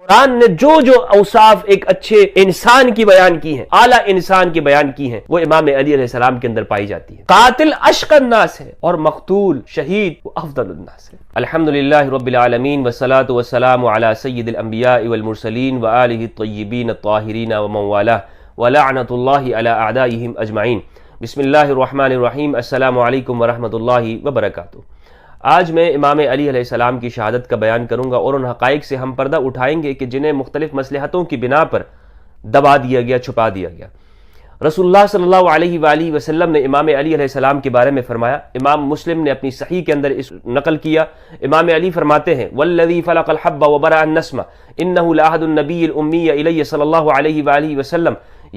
قرآن نے جو جو اوصاف ایک اچھے انسان کی بیان کی ہیں، اعلیٰ انسان کی بیان کی ہیں، وہ امام علی علیہ السلام کے اندر پائی جاتی ہے۔ قاتل اشق الناس ہے اور مقتول شہید وہ افضل الناس ہے۔ الحمدللہ رب العالمین والصلاة والسلام علی سید الانبیاء والمرسلین وآلہ الطیبین الطاہرین ومن والاه ولعنۃ اللہ علی اعدائہم اجمعین۔ بسم اللہ الرحمن الرحیم۔ السلام علیکم ورحمۃ اللہ وبرکاتہ۔ آج میں امام علی علیہ السلام کی شہادت کا بیان کروں گا اور ان حقائق سے ہم پردہ اٹھائیں گے کہ جنہیں مختلف مصلحتوں کی بنا پر دبا دیا گیا، چھپا دیا گیا۔ رسول اللہ صلی اللہ علیہ وآلہ وسلم نے امام علی علیہ السلام کے بارے میں فرمایا، امام مسلم نے اپنی صحیح کے اندر اس نقل کیا۔ امام علی فرماتے ہیں، والذی فلق الحب وبرأ النسمہ انہ لعہد النبی الامی الی صلی اللہ علیہ وآلہ وسلم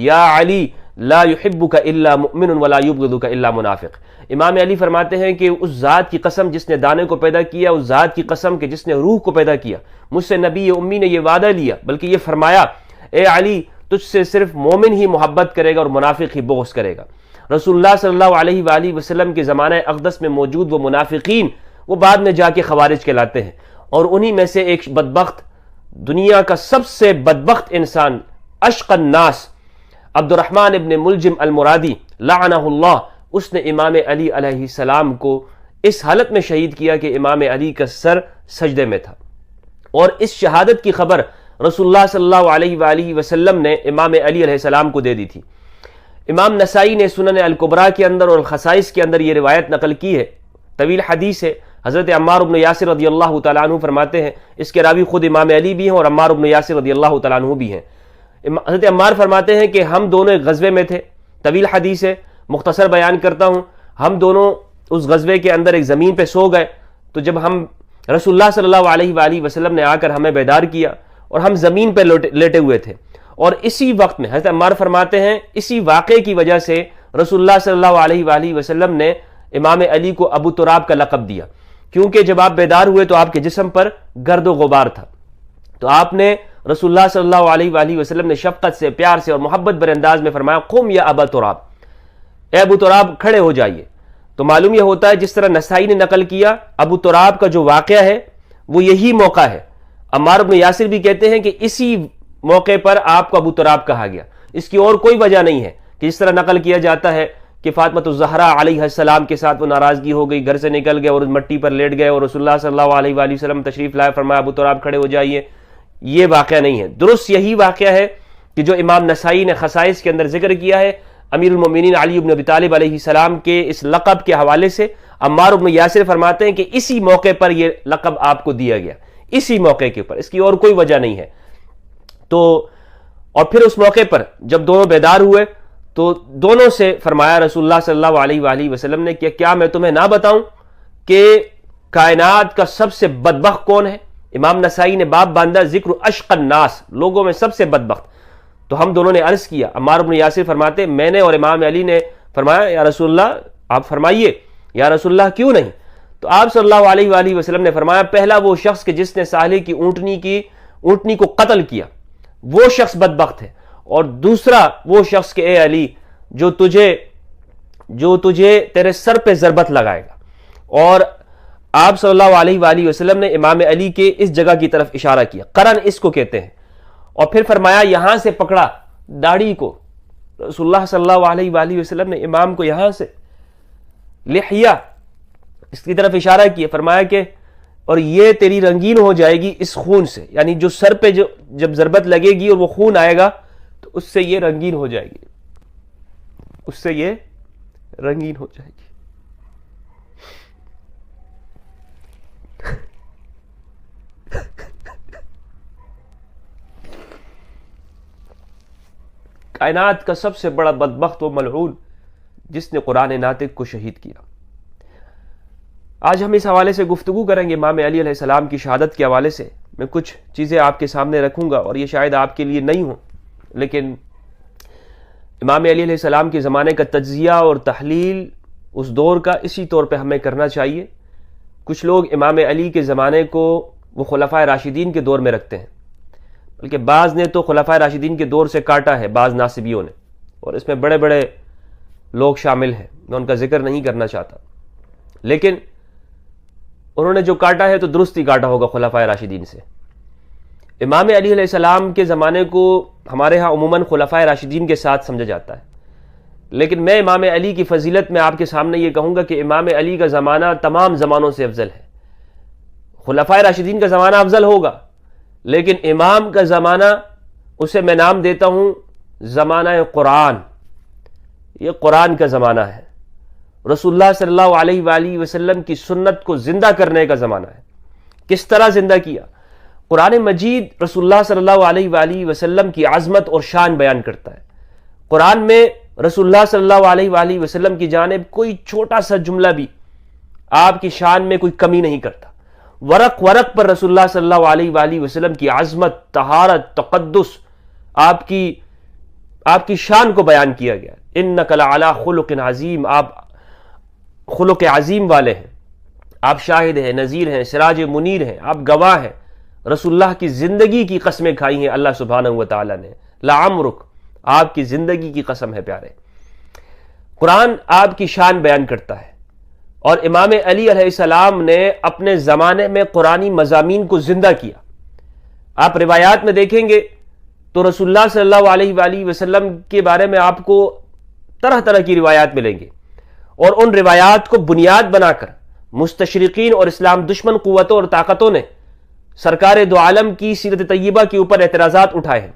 یا علی لا يحبک الا مؤمن ولا یبغضک الا منافق۔ امام علی فرماتے ہیں کہ اس ذات کی قسم جس نے دانے کو پیدا کیا، اس ذات کی قسم کہ جس نے روح کو پیدا کیا، مجھ سے نبی امی نے یہ وعدہ لیا، بلکہ یہ فرمایا، اے علی تجھ سے صرف مومن ہی محبت کرے گا اور منافق ہی بغض کرے گا۔ رسول اللہ صلی اللہ علیہ وآلہ وسلم کے زمانہ اقدس میں موجود وہ منافقین وہ بعد میں جا کے خوارج کہلاتے ہیں، اور انہی میں سے ایک بدبخت، دنیا کا سب سے بدبخت انسان، اشق الناس، عبد الرحمن ابن ملجم المرادی لعنہ اللہ، اس نے امام علی علیہ السلام کو اس حالت میں شہید کیا کہ امام علی کا سر سجدے میں تھا، اور اس شہادت کی خبر رسول اللہ صلی اللہ علیہ وآلہ وسلم نے امام علی علیہ السلام کو دے دی تھی۔ امام نسائی نے سنن الکبریٰ کے اندر اور الخصائص کے اندر یہ روایت نقل کی ہے، طویل حدیث ہے۔ حضرت عمار بن یاسر رضی اللہ تعالیٰ عنہ فرماتے ہیں، اس کے راوی خود امام علی بھی ہیں اور عمار بن یاسر رضی اللہ تعالیٰ عنہ بھی ہیں۔ حضرت عمار فرماتے ہیں کہ ہم دونوں ایک غزوے میں تھے، طویل حدیث ہے، مختصر بیان کرتا ہوں۔ ہم دونوں اس غزوے کے اندر ایک زمین پہ سو گئے، تو جب ہم رسول اللہ صلی اللہ علیہ وآلہ وسلم نے آ کر ہمیں بیدار کیا اور ہم زمین پہ لیٹے ہوئے تھے، اور اسی وقت میں حضرت عمار فرماتے ہیں اسی واقعے کی وجہ سے رسول اللہ صلی اللہ علیہ وآلہ وسلم نے امام علی کو ابو تراب کا لقب دیا، کیونکہ جب آپ بیدار ہوئے تو آپ کے جسم پر گرد و غبار تھا، تو آپ نے رسول اللہ صلی اللہ علیہ وآلہ وسلم نے شفقت سے، پیار سے اور محبت بھرے انداز میں فرمایا، قم یا ابا تراب، اے ابو تراب کھڑے ہو جائیے۔ تو معلوم یہ ہوتا ہے جس طرح نسائی نے نقل کیا، ابو تراب کا جو واقعہ ہے وہ یہی موقع ہے۔ عمار بن یاسر بھی کہتے ہیں کہ اسی موقع پر آپ کو ابو تراب کہا گیا، اس کی اور کوئی وجہ نہیں ہے کہ جس طرح نقل کیا جاتا ہے کہ فاطمہ الزہرا علیہ السلام کے ساتھ وہ ناراضگی ہو گئی، گھر سے نکل گئے اور مٹی پر لیٹ گئے، اور رسول اللہ صلی اللہ علیہ وآلہ وسلم تشریف لائے، فرمایا ابو تراب کھڑے ہو جائیے۔ یہ واقعہ نہیں ہے، درست یہی واقعہ ہے کہ جو امام نسائی نے خصائص کے اندر ذکر کیا ہے۔ امیر المومنین علی بن ابی طالب علیہ السلام کے اس لقب کے حوالے سے عمار بن یاسر فرماتے ہیں کہ اسی موقع پر یہ لقب آپ کو دیا گیا، اسی موقع کے اوپر، اس کی اور کوئی وجہ نہیں ہے۔ تو اور پھر اس موقع پر جب دونوں بیدار ہوئے تو دونوں سے فرمایا رسول اللہ صلی اللہ علیہ وآلہ وسلم نے کہ کیا میں تمہیں نہ بتاؤں کہ کائنات کا سب سے بدبخت کون ہے؟ امام نسائی نے باب باندھا ذکر اشق الناس، لوگوں میں سب سے بدبخت۔ تو ہم دونوں نے عرض کیا، عمار بن یاسر فرماتے میں نے اور امام علی نے فرمایا یا رسول اللہ آپ فرمائیے، یا رسول اللہ کیوں نہیں؟ تو آپ صلی اللہ علیہ وآلہ وسلم نے فرمایا، پہلا وہ شخص کہ جس نے صالح کی اونٹنی کو قتل کیا، وہ شخص بدبخت ہے، اور دوسرا وہ شخص کہ اے علی جو تجھے تیرے سر پہ ضربت لگائے گا۔ اور آپ صلی اللہ علیہ وآلہ وسلم نے امام علی کے اس جگہ کی طرف اشارہ کیا، قرن اس کو کہتے ہیں، اور پھر فرمایا یہاں سے پکڑا داڑھی کو۔ رسول اللہ صلی اللہ علیہ وآلہ وسلم نے امام کو یہاں سے لحیہ اس کی طرف اشارہ کیا، فرمایا کہ اور یہ تیری رنگین ہو جائے گی اس خون سے، یعنی جو سر پہ جب ضربت لگے گی اور وہ خون آئے گا تو اس سے یہ رنگین ہو جائے گی، اس سے یہ رنگین ہو جائے گی۔ کائنات کا سب سے بڑا بدبخت و ملعون جس نے قرآن ناطق کو شہید کیا۔ آج ہم اس حوالے سے گفتگو کریں گے، امام علی علیہ السلام کی شہادت کے حوالے سے میں کچھ چیزیں آپ کے سامنے رکھوں گا، اور یہ شاید آپ کے لیے نہیں ہوں، لیکن امام علی علیہ السلام کے زمانے کا تجزیہ اور تحلیل اس دور کا اسی طور پہ ہمیں کرنا چاہیے۔ کچھ لوگ امام علی کے زمانے کو وہ خلفائے راشدین کے دور میں رکھتے ہیں، بلکہ بعض نے تو خلفائے راشدین کے دور سے کاٹا ہے، بعض ناصبیوں نے، اور اس میں بڑے بڑے لوگ شامل ہیں، میں ان کا ذکر نہیں کرنا چاہتا، لیکن انہوں نے جو کاٹا ہے تو درست ہی کاٹا ہوگا خلفائے راشدین سے۔ امام علی علیہ السلام کے زمانے کو ہمارے ہاں عموماً خلفائے راشدین کے ساتھ سمجھا جاتا ہے، لیکن میں امام علی کی فضیلت میں آپ کے سامنے یہ کہوں گا کہ امام علی کا زمانہ تمام زمانوں سے افضل ہے۔ خلفائے راشدین کا زمانہ افضل ہوگا، لیکن امام کا زمانہ، اسے میں نام دیتا ہوں زمانہ قرآن۔ یہ قرآن کا زمانہ ہے، رسول اللہ صلی اللہ علیہ وآلہ وسلم کی سنت کو زندہ کرنے کا زمانہ ہے۔ کس طرح زندہ کیا؟ قرآن مجید رسول اللہ صلی اللہ علیہ وآلہ وسلم کی عظمت اور شان بیان کرتا ہے۔ قرآن میں رسول اللہ صلی اللہ علیہ وآلہ وسلم کی جانب کوئی چھوٹا سا جملہ بھی آپ کی شان میں کوئی کمی نہیں کرتا۔ ورق ورق پر رسول اللہ صلی اللہ علیہ وآلہ وسلم کی عظمت، طہارت، تقدس، آپ کی شان کو بیان کیا گیا۔ انک لعلی خلق عظیم، آپ خلق عظیم والے ہیں، آپ شاہد ہیں، نذیر ہیں، سراج منیر ہیں، آپ گواہ ہیں۔ رسول اللہ کی زندگی کی قسمیں کھائی ہیں اللہ سبحانہ و تعالیٰ نے۔ لعمرک، آپ کی زندگی کی قسم ہے پیارے۔ قرآن آپ کی شان بیان کرتا ہے، اور امام علی علیہ السلام نے اپنے زمانے میں قرآنی مضامین کو زندہ کیا۔ آپ روایات میں دیکھیں گے تو رسول اللہ صلی اللہ علیہ وآلہ وسلم کے بارے میں آپ کو طرح طرح کی روایات ملیں گے، اور ان روایات کو بنیاد بنا کر مستشرقین اور اسلام دشمن قوتوں اور طاقتوں نے سرکار دو عالم کی سیرت طیبہ کے اوپر اعتراضات اٹھائے ہیں۔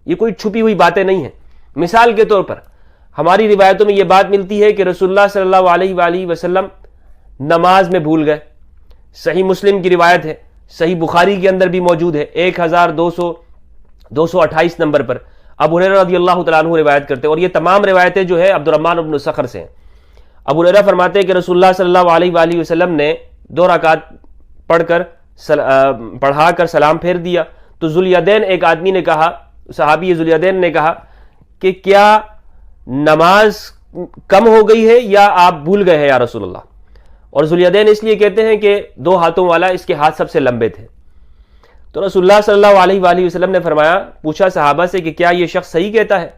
یہ کوئی چھپی ہوئی باتیں نہیں ہیں۔ مثال کے طور پر ہماری روایتوں میں یہ بات ملتی ہے کہ رسول اللہ صلی اللہ علیہ وآلہ وسلم نماز میں بھول گئے۔ صحیح مسلم کی روایت ہے، صحیح بخاری کے اندر بھی موجود ہے، 1228 نمبر پر ابو ہریرہ رضی اللہ تعالیٰ عنہ روایت کرتے ہیں، اور یہ تمام روایتیں جو ہے عبد الرحمن بن صخر سے ہیں۔ ابو ہریرہ فرماتے ہیں کہ رسول اللہ صلی اللہ علیہ وآلہ وسلم نے 2 رکعت پڑھا کر سلام پھیر دیا، تو ذوالیدین ایک آدمی نے کہا، صحابی ذوالیدین نے کہا کہ کیا نماز کم ہو گئی ہے یا آپ بھول گئے ہیں یا رسول اللہ؟ اور ذوالیدین اس لیے کہتے ہیں کہ 2 ہاتھوں والا، اس کے ہاتھ سب سے لمبے تھے۔ تو رسول اللہ صلی اللہ علیہ وآلہ وسلم نے پوچھا صحابہ سے کہ کیا یہ شخص صحیح کہتا ہے؟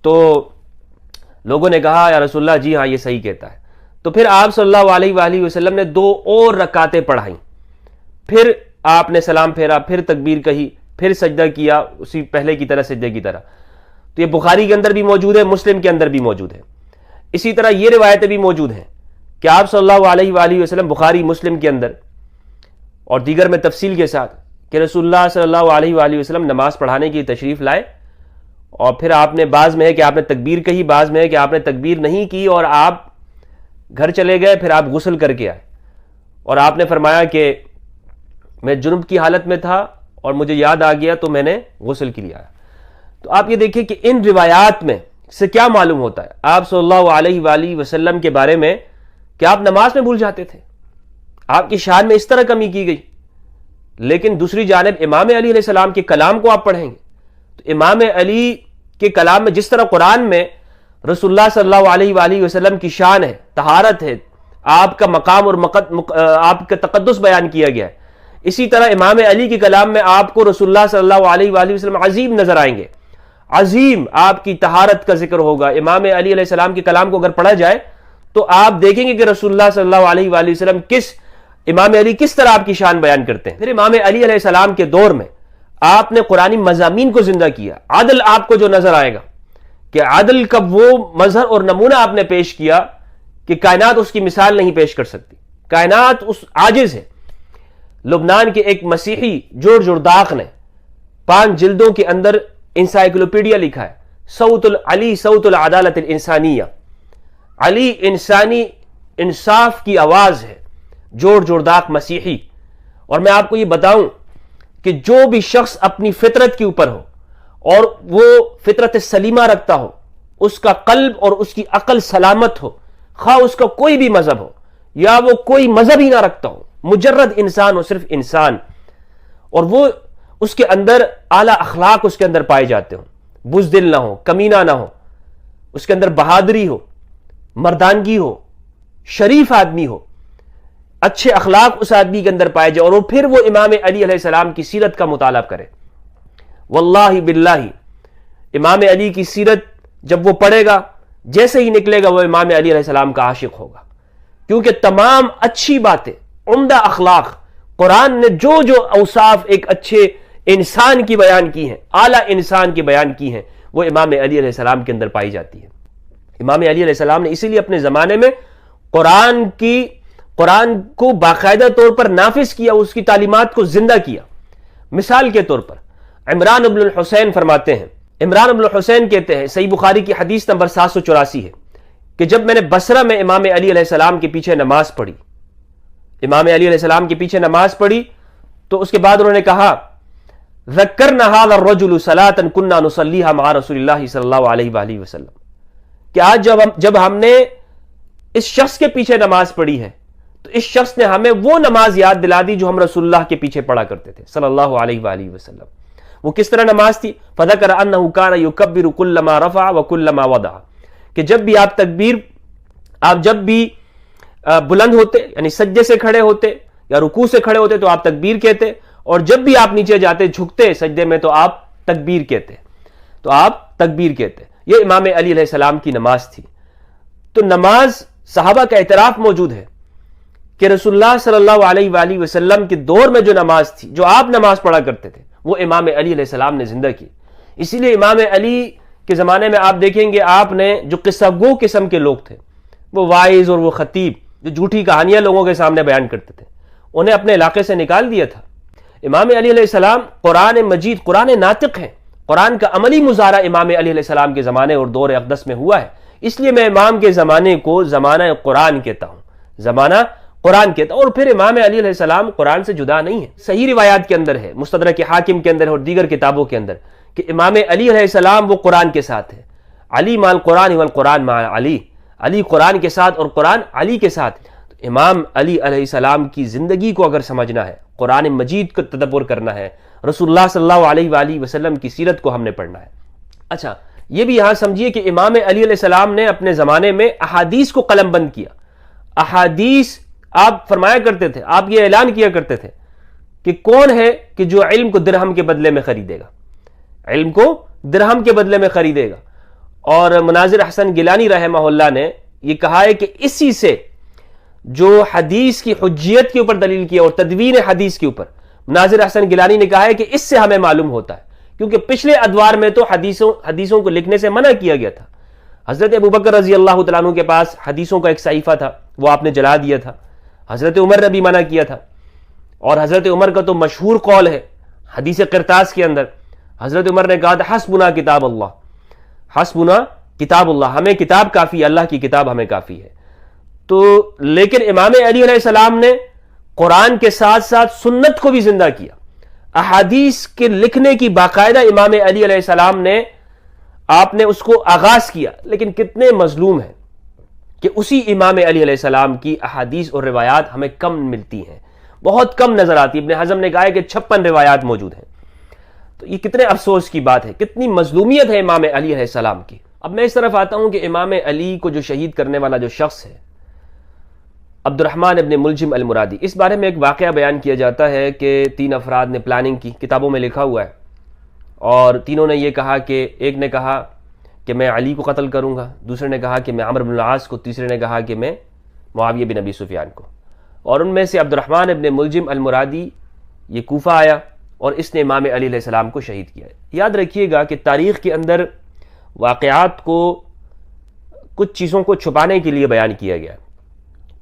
تو لوگوں نے کہا یا رسول اللہ جی ہاں یہ صحیح کہتا ہے۔ تو پھر آپ صلی اللہ علیہ وآلہ وسلم نے 2 اور رکعتیں پڑھائیں، پھر آپ نے سلام پھیرا، پھر تکبیر کہی، پھر سجدہ کیا اسی پہلے کی طرح، سجدے کی طرح۔ تو یہ بخاری کے اندر بھی موجود ہے، مسلم کے اندر بھی موجود ہے۔ اسی طرح یہ روایتیں بھی موجود ہیں کہ آپ صلی اللہ علیہ وآلہ وسلم بخاری مسلم کے اندر اور دیگر میں تفصیل کے ساتھ کہ رسول اللہ صلی اللہ علیہ وآلہ وسلم نماز پڑھانے کی تشریف لائے، اور پھر آپ نے، بعض میں ہے کہ آپ نے تکبیر کہی، بعض میں ہے کہ آپ نے تکبیر نہیں کی اور آپ گھر چلے گئے، پھر آپ غسل کر کے آئے، اور آپ نے فرمایا کہ میں جنب کی حالت میں تھا اور مجھے یاد آ گیا تو میں نے غسل کے لیے آیا۔ تو آپ یہ دیکھیں کہ ان روایات میں سے کیا معلوم ہوتا ہے آپ صلی اللہ علیہ وآلہ وسلم کے بارے میں کہ آپ نماز میں بھول جاتے تھے، آپ کی شان میں اس طرح کمی کی گئی۔ لیکن دوسری جانب امام علی علیہ السلام کے کلام کو آپ پڑھیں گے تو امام علی کے کلام میں جس طرح قرآن میں رسول اللہ صلی اللہ علیہ وآلہ وسلم کی شان ہے، طہارت ہے، آپ کا مقام اور آپ کا تقدس بیان کیا گیا ہے، اسی طرح امام علی کے کلام میں آپ کو رسول اللہ صلی اللہ علیہ وآلہ وسلم عظیم نظر آئیں گے۔ عظیم آپ کی طہارت کا ذکر ہوگا۔ امام علی علیہ السلام کے کلام کو اگر پڑھا جائے تو آپ دیکھیں گے کہ رسول اللہ صلی اللہ علیہ وآلہ وسلم امام علی کس طرح آپ کی شان بیان کرتے ہیں۔ پھر امام علی علیہ السلام کے دور میں آپ نے قرآنی مضامین کو زندہ کیا۔ عدل آپ کو جو نظر آئے گا کہ عدل کا وہ مظہر اور نمونہ آپ نے پیش کیا کہ کائنات اس کی مثال نہیں پیش کر سکتی، کائنات اس عاجز ہے۔ لبنان کے ایک مسیحی جورج جرداق نے 5 جلدوں کے اندر انسائکلوپیڈیا لکھا ہے، صوت علی صوت العدالت الانسانیہ، علی انسانی انصاف کی آواز ہے، جورج جرداق مسیحی۔ اور میں آپ کو یہ بتاؤں کہ جو بھی شخص اپنی فطرت کے اوپر ہو اور وہ فطرت سلیمہ رکھتا ہو، اس کا قلب اور اس کی عقل سلامت ہو، خواہ اس کا کوئی بھی مذہب ہو یا وہ کوئی مذہب ہی نہ رکھتا ہو، مجرد انسان ہو، صرف انسان، اور وہ اس کے اندر اعلیٰ اخلاق اس کے اندر پائے جاتے ہوں، بزدل نہ ہو، کمینہ نہ ہو، اس کے اندر بہادری ہو، مردانگی ہو، شریف آدمی ہو، اچھے اخلاق اس آدمی کے اندر پائے جائے، اور پھر وہ امام علی علیہ السلام کی سیرت کا مطالعہ کرے۔ واللہ باللہ امام علی کی سیرت جب وہ پڑھے گا، جیسے ہی نکلے گا وہ امام علی علیہ السلام کا عاشق ہوگا، کیونکہ تمام اچھی باتیں، عمدہ اخلاق، قرآن نے جو جو اوصاف ایک اچھے انسان کی بیان کی ہیں، اعلیٰ انسان کی بیان کی ہیں، وہ امام علی علیہ السلام کے اندر پائی جاتی ہے۔ امام علی علیہ السلام نے اسی لیے اپنے زمانے میں قرآن کو باقاعدہ طور پر نافذ کیا، اس کی تعلیمات کو زندہ کیا۔ مثال کے طور پر عمران بن الحسین فرماتے ہیں، عمران بن الحسین کہتے ہیں، صحیح بخاری کی حدیث نمبر 784 ہے کہ جب میں نے بصرہ میں امام علی علیہ السلام کے پیچھے نماز پڑھی، امام علی علیہ السلام کے پیچھے نماز پڑھی تو اس کے بعد انہوں نے کہا ذکرنا هذا الرجل صلاة كنا نصليها مع رسول اللہ صلی اللہ علیہ وآلہ وسلم، کہ آج جب ہم نے اس شخص کے پیچھے نماز پڑھی ہے تو اس شخص نے ہمیں وہ نماز یاد دلا دی جو ہم رسول اللہ کے پیچھے پڑھا کرتے تھے صلی اللہ علیہ وآلہ وسلم۔ وہ کس طرح نماز تھی؟ فذکر انہ کان یکبر کلما رفع وکلما وضع، کہ جب بھی آپ جب بھی بلند ہوتے یعنی سجدے سے کھڑے ہوتے یا رکوع سے کھڑے ہوتے تو آپ تکبیر کہتے، اور جب بھی آپ نیچے جاتے جھکتے سجدے میں تو آپ تکبیر کہتے۔ یہ امام علی علیہ السلام کی نماز تھی۔ تو نماز صحابہ کا اعتراف موجود ہے کہ رسول اللہ صلی اللہ علیہ وآلہ وسلم کے دور میں جو نماز تھی، جو آپ نماز پڑھا کرتے تھے، وہ امام علی علیہ السلام نے زندہ کی۔ اسی لیے امام علی کے زمانے میں آپ دیکھیں گے آپ نے جو قصہ گو قسم کے لوگ تھے، وہ واعظ اور وہ خطیب جو جھوٹی کہانیاں لوگوں کے سامنے بیان کرتے تھے، انہیں اپنے علاقے سے نکال دیا تھا۔ امام علی علیہ السلام قرآن مجید، قرآن ناطق ہے، قرآن کا عملی مظاہرہ امام علی علیہ السلام کے زمانے اور دور اقدس میں ہوا ہے۔ اس لیے میں امام کے زمانے کو زمانہ قرآن کہتا ہوں، اور پھر امام علی علیہ السلام قرآن سے جدا نہیں ہے۔ صحیح روایات کے اندر ہے، مستدرک حاکم کے اندر اور دیگر کتابوں کے اندر، کہ امام علی علیہ السلام وہ قرآن کے ساتھ ہے۔ علی مع القرآن والقرآن مع علی، علی قرآن کے ساتھ اور قرآن علی کے ساتھ۔ امام علی علیہ السلام کی زندگی کو اگر سمجھنا ہے، قرآن مجید کو تدبر کرنا ہے، رسول اللہ صلی اللہ علیہ وآلہ وسلم کی سیرت کو ہم نے پڑھنا ہے۔ اچھا، یہ بھی یہاں سمجھیے کہ امام علی علیہ السلام نے اپنے زمانے میں احادیث کو قلم بند کیا۔ احادیث آپ فرمایا کرتے تھے، آپ یہ اعلان کیا کرتے تھے کہ کون ہے کہ جو علم کو درہم کے بدلے میں خریدے گا، علم کو درہم کے بدلے میں خریدے گا۔ اور مناظر حسن گیلانی رحمہ اللہ نے یہ کہا ہے کہ اسی سے جو حدیث کی حجیت کے اوپر دلیل کیا اور تدوین حدیث کے اوپر، مناظر حسن گیلانی نے کہا ہے کہ اس سے ہمیں معلوم ہوتا ہے، کیونکہ پچھلے ادوار میں تو حدیثوں کو لکھنے سے منع کیا گیا تھا۔ حضرت ابوبکر رضی اللہ تعالیٰ عنہ کے پاس حدیثوں کا ایک صحیفہ تھا، وہ آپ نے جلا دیا تھا۔ حضرت عمر نے بھی منع کیا تھا، اور حضرت عمر کا تو مشہور قول ہے حدیث قرطاس کے اندر، حضرت عمر نے کہا تھا حسبنا کتاب اللہ، حسبنا کتاب اللہ، ہمیں کتاب کافی ہے، اللہ کی کتاب ہمیں کافی ہے۔ تو لیکن امام علی علیہ السلام نے قرآن کے ساتھ ساتھ سنت کو بھی زندہ کیا۔ احادیث کے لکھنے کی باقاعدہ امام علی علیہ السلام نے آپ نے اس کو آغاز کیا، لیکن کتنے مظلوم ہیں کہ اسی امام علی علیہ السلام کی احادیث اور روایات ہمیں کم ملتی ہیں، بہت کم نظر آتی۔ ابن حزم نے کہا ہے کہ 56 روایات موجود ہیں۔ تو یہ کتنے افسوس کی بات ہے، کتنی مظلومیت ہے امام علی علیہ السلام کی۔ اب میں اس طرف آتا ہوں کہ امام علی کو جو شہید کرنے والا جو شخص ہے عبد الرحمن ابن ملجم المرادی، اس بارے میں ایک واقعہ بیان کیا جاتا ہے کہ 3 افراد نے پلاننگ کی، کتابوں میں لکھا ہوا ہے، اور تینوں نے یہ کہا کہ ایک نے کہا کہ میں علی کو قتل کروں گا، دوسرے نے کہا کہ میں عمرو بن العاص کو، تیسرے نے کہا کہ میں معاویہ بن ابی سفیان کو۔ اور ان میں سے عبد الرحمن ابن ملجم المرادی یہ کوفہ آیا اور اس نے امام علی علیہ السلام کو شہید کیا۔ یاد رکھیے گا کہ تاریخ کے اندر واقعات کو کچھ چیزوں کو چھپانے کے لیے بیان کیا گیا۔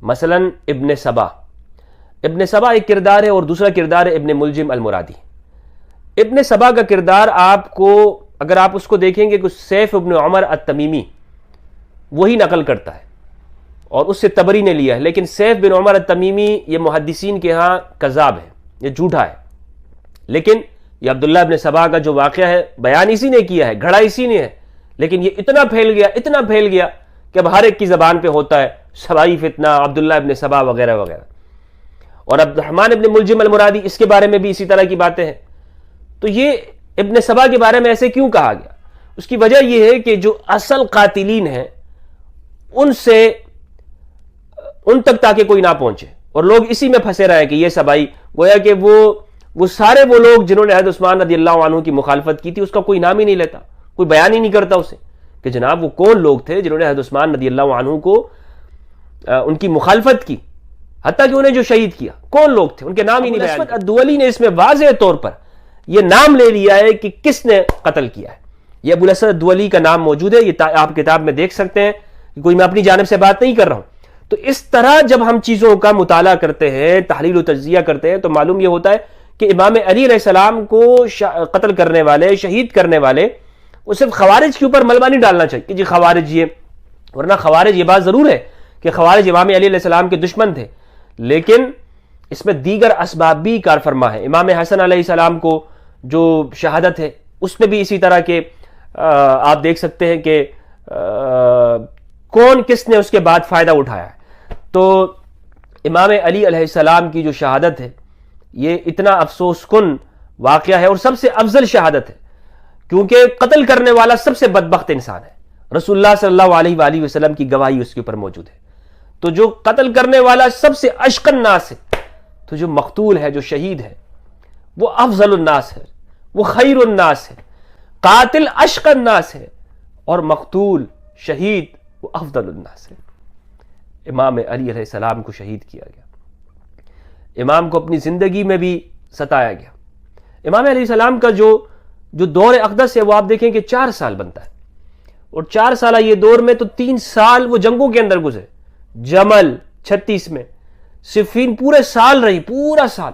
مثلا ابن سبا ایک کردار ہے اور دوسرا کردار ہے ابن ملجم المرادی۔ ابن سبا کا کردار آپ کو اگر آپ اس کو دیکھیں گے کہ سیف ابن عمر التمیمی وہی نقل کرتا ہے اور اس سے طبری نے لیا ہے، لیکن سیف بن عمر التمیمی یہ محدثین کے ہاں کذاب ہے، یہ جھوٹا ہے۔ لیکن یہ عبداللہ ابن سبا کا جو واقعہ ہے بیان اسی نے کیا ہے، گھڑا اسی نے ہے، لیکن یہ اتنا پھیل گیا کہ اب ہر ایک کی زبان پہ ہوتا ہے سبائی فتنہ، عبداللہ ابن سبا وغیرہ وغیرہ۔ اور عبد الرحمن ابن ملجم المرادی، اس کے بارے میں بھی اسی طرح کی باتیں ہیں۔ تو یہ ابن سبا کے بارے میں ایسے کیوں کہا گیا؟ اس کی وجہ یہ ہے کہ جو اصل قاتلین ہیں ان تک تاکہ کوئی نہ پہنچے، اور لوگ اسی میں پھنسے رہے کہ یہ سبائی، گویا کہ وہ سارے وہ لوگ جنہوں نے حضرت عثمان رضی اللہ عنہ کی مخالفت کی تھی اس کا کوئی نام ہی نہیں لیتا، کوئی بیان ہی نہیں کرتا اسے کہ جناب وہ کون لوگ تھے جنہوں نے حضرت عثمان رضی اللہ عنہ کو ان کی مخالفت کی، حتیٰ کہ انہیں جو شہید کیا کون لوگ تھے، ان کے نام ہی نہیں بیان۔ الدولی نے اس میں واضح طور پر یہ نام لے لیا ہے کہ کس نے قتل کیا ہے. یہ ابو الاسود الدؤلی کا نام موجود ہے، یہ آپ کتاب میں دیکھ سکتے ہیں، کوئی میں اپنی جانب سے بات نہیں کر رہا ہوں. تو اس طرح جب ہم چیزوں کا مطالعہ کرتے ہیں، تحلیل و تجزیہ کرتے ہیں، تو معلوم یہ ہوتا ہے کہ امام علی علیہ السلام کو قتل کرنے والے، شہید کرنے والے، وہ صرف خوارج کے اوپر ملبہ نہیں ڈالنا چاہیے کہ جی خوارج یہ، ورنہ خوارج یہ بات ضرور ہے کہ خوارج امام علی علیہ السلام کے دشمن تھے، لیکن اس میں دیگر اسباب بھی کار فرما ہے. امام حسن علیہ السلام کو جو شہادت ہے اس میں بھی اسی طرح کے آپ دیکھ سکتے ہیں کہ کون کس نے اس کے بعد فائدہ اٹھایا ہے. تو امام علی علیہ السلام کی جو شہادت ہے یہ اتنا افسوس کن واقعہ ہے اور سب سے افضل شہادت ہے، کیونکہ قتل کرنے والا سب سے بدبخت انسان ہے. رسول اللہ صلی اللہ علیہ وآلہ وسلم کی گواہی اس کے اوپر موجود ہے. تو جو قتل کرنے والا سب سے اشق الناس ہے، تو جو مقتول ہے، جو شہید ہے، وہ افضل الناس ہے، وہ خیر الناس ہے. قاتل اشق الناس ہے اور مقتول شہید وہ افضل الناس ہے. امام علی علیہ السلام کو شہید کیا گیا، امام کو اپنی زندگی میں بھی ستایا گیا. امام علیہ السلام کا جو دور اقدس ہے وہ آپ دیکھیں کہ 4 سال بنتا ہے، اور 4 سالہ یہ دور میں تو 3 سال وہ جنگوں کے اندر گزرے. جمل 36 میں، صفین پورے سال رہی، پورا سال.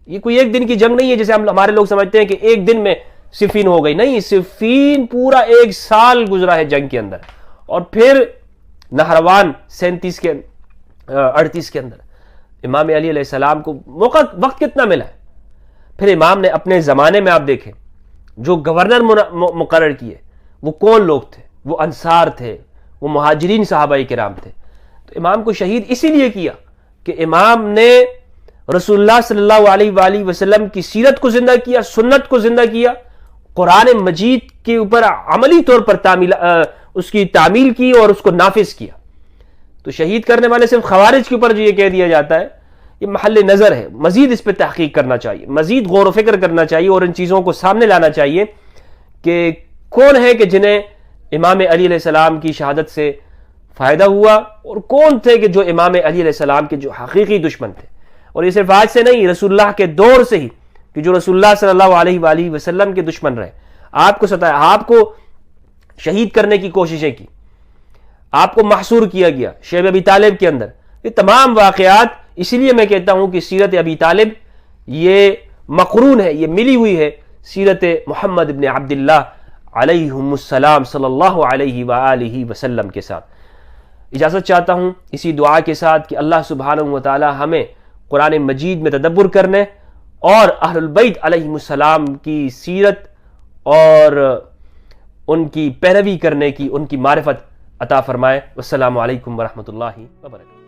یہ کوئی ایک دن کی جنگ نہیں ہے جیسے ہمارے لوگ سمجھتے ہیں کہ ایک دن میں صفین ہو گئی. نہیں، صفین پورا 1 سال گزرا ہے جنگ کے اندر. اور پھر نہروان 37 کے 38 کے اندر امام علی علیہ السلام کو وقت کتنا ملا ہے. پھر امام نے اپنے زمانے میں آپ دیکھیں جو گورنر مقرر کیے وہ کون لوگ تھے؟ وہ انصار تھے، وہ مہاجرین صحابہ کرام تھے. تو امام کو شہید اسی لیے کیا کہ امام نے رسول اللہ صلی اللہ علیہ وآلہ وسلم کی سیرت کو زندہ کیا، سنت کو زندہ کیا، قرآن مجید کے اوپر عملی طور پر اس کی تعمیل کی اور اس کو نافذ کیا. تو شہید کرنے والے صرف خوارج کے اوپر جو یہ کہہ دیا جاتا ہے یہ محل نظر ہے. مزید اس پہ تحقیق کرنا چاہیے، مزید غور و فکر کرنا چاہیے اور ان چیزوں کو سامنے لانا چاہیے کہ کون ہے کہ جنہیں امام علی علیہ السلام کی شہادت سے فائدہ ہوا اور کون تھے کہ جو امام علی علیہ السلام کے جو حقیقی دشمن تھے. اور یہ صرف آج سے نہیں، رسول اللہ کے دور سے ہی کہ جو رسول اللہ صلی اللہ علیہ وآلہ وسلم کے دشمن رہے، آپ کو ستایا، آپ کو شہید کرنے کی کوششیں کی، آپ کو محصور کیا گیا شیب ابی طالب کے اندر. یہ تمام واقعات اسی لیے میں کہتا ہوں کہ سیرت ابی طالب یہ مقرون ہے، یہ ملی ہوئی ہے سیرت محمد ابن عبداللہ علیہم السلام صلی اللہ علیہ وآلہ وسلم کے ساتھ. اجازت چاہتا ہوں اسی دعا کے ساتھ کہ اللہ سبحانہ وتعالی ہمیں قرآن مجید میں تدبر کرنے اور اہل البیت علیہم السلام کی سیرت اور ان کی پیروی کرنے کی، ان کی معرفت عطا فرمائے. والسلام علیکم ورحمۃ اللہ وبرکاتہ.